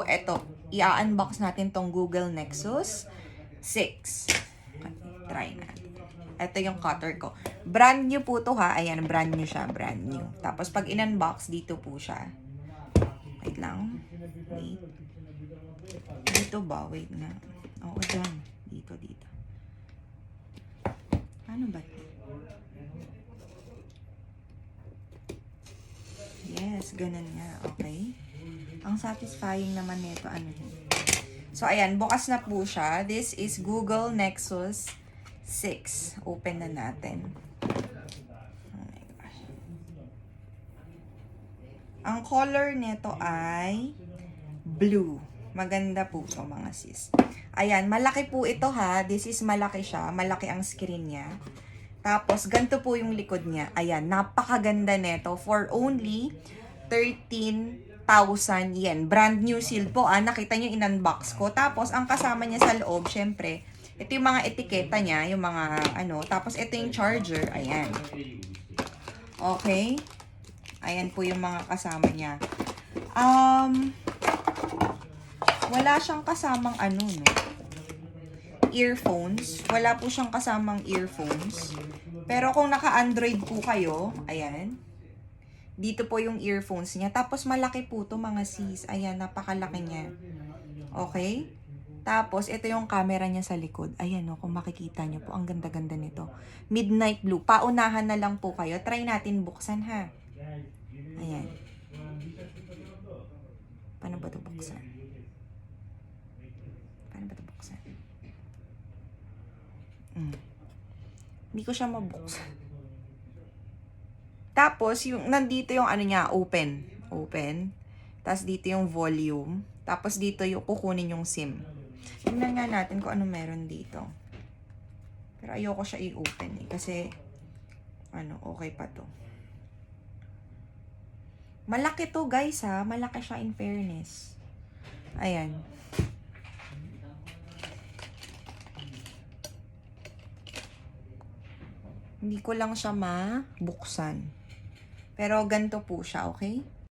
po, eto. I-unbox natin tong Google Nexus 6. Try natin. Ito yung cutter ko. Brand new po to ha. Ayan, brand new siya. Brand new. Tapos pag in-unbox, dito po siya. Wait lang. Wait. Dito ba? Wait nga. Oo, dyan. Dito. Ano ba? Yes, ganun nga. Okay. Ang satisfying naman nito, ano yun. So, ayan, bukas na po siya. This is Google Nexus 6. Open na natin. Oh my gosh. Ang color nito ay blue. Maganda po ito, mga sis. Ayan, malaki po ito ha. This is malaki siya. Malaki ang screen niya. Tapos, ganito po yung likod niya. Ayan, napakaganda nito for only 13,000 yen. Brand new seal po. Nakita niyo in-unbox ko. Tapos, ang kasama niya sa loob, syempre, ito yung mga etiketa niya, yung mga ano. Tapos, ito yung charger. Ayan. Okay. Ayan po yung mga kasama niya. Wala siyang kasamang ano, no? Earphones. Wala po siyang kasamang earphones. Pero kung naka-Android po kayo, ayan. Dito po yung earphones niya. Tapos malaki po to, mga sis. Ayan, napakalaki niya. Okay? Tapos, ito yung camera niya sa likod. Ayan, no, kung makikita niyo po, ang ganda-ganda nito. Midnight blue. Paunahan na lang po kayo. Try natin buksan, ha? Ayan. Paano ba ito buksan? Hindi ko siya mabuksan. Tapos, yung, nandito yung ano niya, open. Tapos, dito yung volume. Tapos, dito yung kukunin yung SIM. Tingnan nga natin kung ano meron dito. Pero ayoko siya i-open eh. Kasi, ano, okay pa to. Malaki to, guys, ha. Malaki siya in fairness. Ayan. Hindi ko lang siya mabuksan. Pero ganito po siya, okay?